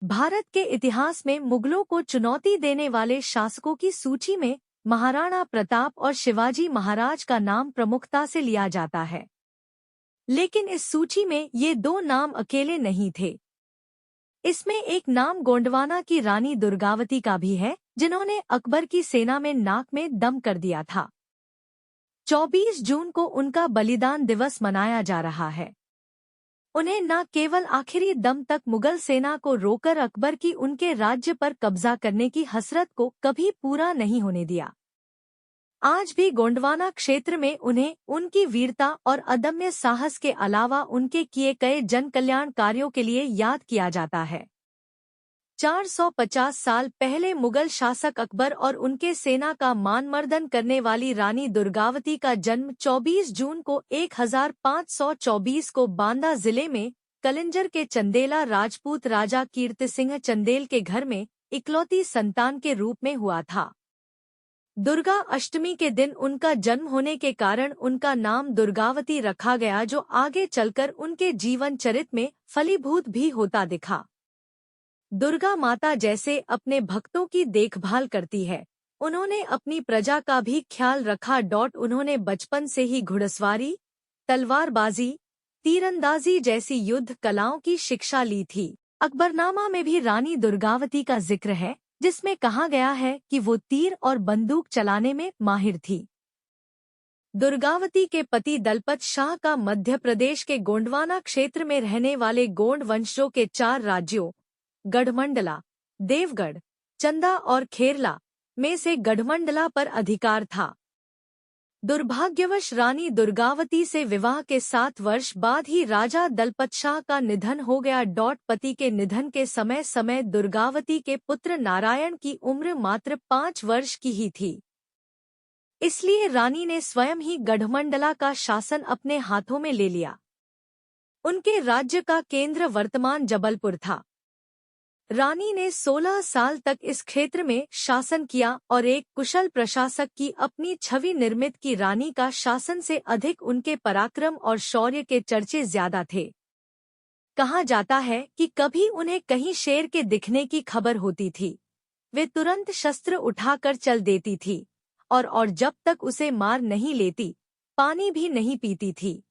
भारत के इतिहास में मुगलों को चुनौती देने वाले शासकों की सूची में महाराणा प्रताप और शिवाजी महाराज का नाम प्रमुखता से लिया जाता है। लेकिन इस सूची में ये दो नाम अकेले नहीं थे। इसमें एक नाम गोंडवाना की रानी दुर्गावती का भी है, जिन्होंने अकबर की सेना में नाक में दम कर दिया था। 24 जून को उनका बलिदान दिवस मनाया जा रहा है। उन्हें न केवल आखिरी दम तक मुगल सेना को रोकर अकबर की उनके राज्य पर कब्जा करने की हसरत को कभी पूरा नहीं होने दिया। आज भी गोंडवाना क्षेत्र में उन्हें उनकी वीरता और अदम्य साहस के अलावा उनके किए गए जन कल्याण कार्यों के लिए याद किया जाता है। 450 साल पहले मुगल शासक अकबर और उनके सेना का मानमर्दन करने वाली रानी दुर्गावती का जन्म 24 जून को 1524 को बांदा जिले में कलिंजर के चंदेला राजपूत राजा कीर्ति सिंह चंदेल के घर में इकलौती संतान के रूप में हुआ था। दुर्गा अष्टमी के दिन उनका जन्म होने के कारण उनका नाम दुर्गावती रखा गया, जो आगे चलकर उनके जीवन चरित्र में फलीभूत भी होता दिखा। दुर्गा माता जैसे अपने भक्तों की देखभाल करती है, उन्होंने अपनी प्रजा का भी ख्याल रखा। उन्होंने बचपन से ही घुड़सवारी, तलवारबाजी, तीरंदाजी जैसी युद्ध कलाओं की शिक्षा ली थी। अकबरनामा में भी रानी दुर्गावती का जिक्र है, जिसमें कहा गया है कि वो तीर और बंदूक चलाने में माहिर थी। दुर्गावती के पति दलपत शाह का मध्य प्रदेश के गोंडवाना क्षेत्र में रहने वाले गोंड वंशजों के 4 राज्यों गढ़मंडला, देवगढ़, चंदा और खेरला में से गढ़मंडला पर अधिकार था। दुर्भाग्यवश रानी दुर्गावती से विवाह के 7 वर्ष बाद ही राजा दलपत शाह का निधन हो गया। पति के निधन के समय दुर्गावती के पुत्र नारायण की उम्र मात्र 5 वर्ष की ही थी। इसलिए रानी ने स्वयं ही गढ़मंडला का शासन अपने हाथों में ले लिया। उनके राज्य का केंद्र वर्तमान जबलपुर था। रानी ने 16 साल तक इस क्षेत्र में शासन किया और एक कुशल प्रशासक की अपनी छवि निर्मित की। रानी का शासन से अधिक उनके पराक्रम और शौर्य के चर्चे ज्यादा थे। कहा जाता है कि कभी उन्हें कहीं शेर के दिखने की खबर होती थी, वे तुरंत शस्त्र उठाकर चल देती थी और जब तक उसे मार नहीं लेती, पानी भी नहीं पीती थी।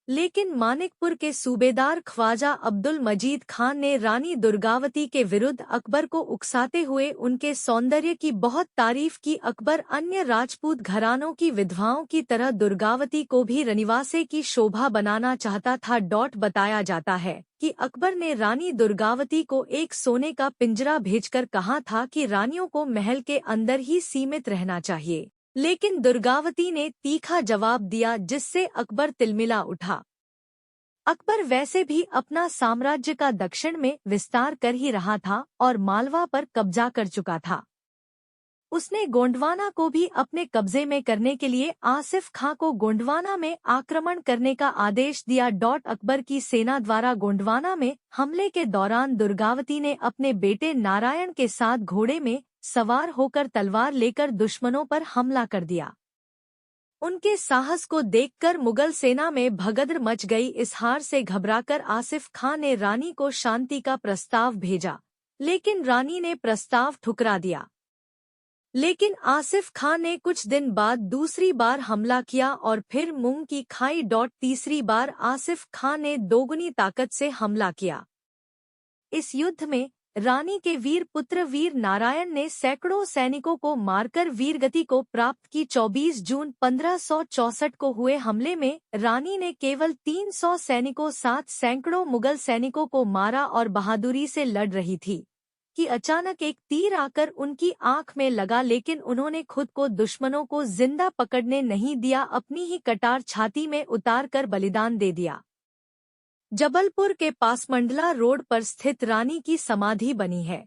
लेकिन मानिकपुर के सूबेदार ख्वाजा अब्दुल मजीद खान ने रानी दुर्गावती के विरुद्ध अकबर को उकसाते हुए उनके सौंदर्य की बहुत तारीफ की। अकबर अन्य राजपूत घरानों की विधवाओं की तरह दुर्गावती को भी रनिवासे की शोभा बनाना चाहता था। बताया जाता है कि अकबर ने रानी दुर्गावती को एक सोने का पिंजरा भेजकर कहा था कि रानियों को महल के अंदर ही सीमित रहना चाहिए, लेकिन दुर्गावती ने तीखा जवाब दिया, जिससे अकबर तिलमिला उठा। अकबर वैसे भी अपना साम्राज्य का दक्षिण में विस्तार कर ही रहा था और मालवा पर कब्जा कर चुका था। उसने गोंडवाना को भी अपने कब्जे में करने के लिए आसिफ खां को गोंडवाना में आक्रमण करने का आदेश दिया। अकबर की सेना द्वारा गोंडवाना में हमले के दौरान दुर्गावती ने अपने बेटे नारायण के साथ घोड़े में सवार होकर तलवार लेकर दुश्मनों पर हमला कर दिया। उनके साहस को देखकर मुगल सेना में भगदड़ मच गई। इस हार से घबराकर आसिफ खां ने रानी को शांति का प्रस्ताव भेजा, लेकिन रानी ने प्रस्ताव ठुकरा दिया। लेकिन आसिफ खां ने कुछ दिन बाद दूसरी बार हमला किया और फिर मूंग की खाई। तीसरी बार आसिफ खां ने दोगुनी ताकत से हमला किया। इस युद्ध में रानी के वीर पुत्र वीर नारायण ने सैकड़ों सैनिकों को मारकर वीरगति को प्राप्त की। 24 जून 1564 को हुए हमले में रानी ने केवल 300 सैनिकों साथ सैकड़ों मुगल सैनिकों को मारा और बहादुरी से लड़ रही थी कि अचानक एक तीर आकर उनकी आंख में लगा, लेकिन उन्होंने खुद को दुश्मनों को जिंदा पकड़ने नहीं दिया, अपनी ही कटार छाती में उतार कर बलिदान दे दिया। जबलपुर के पास मंडला रोड पर स्थित रानी की समाधि बनी है।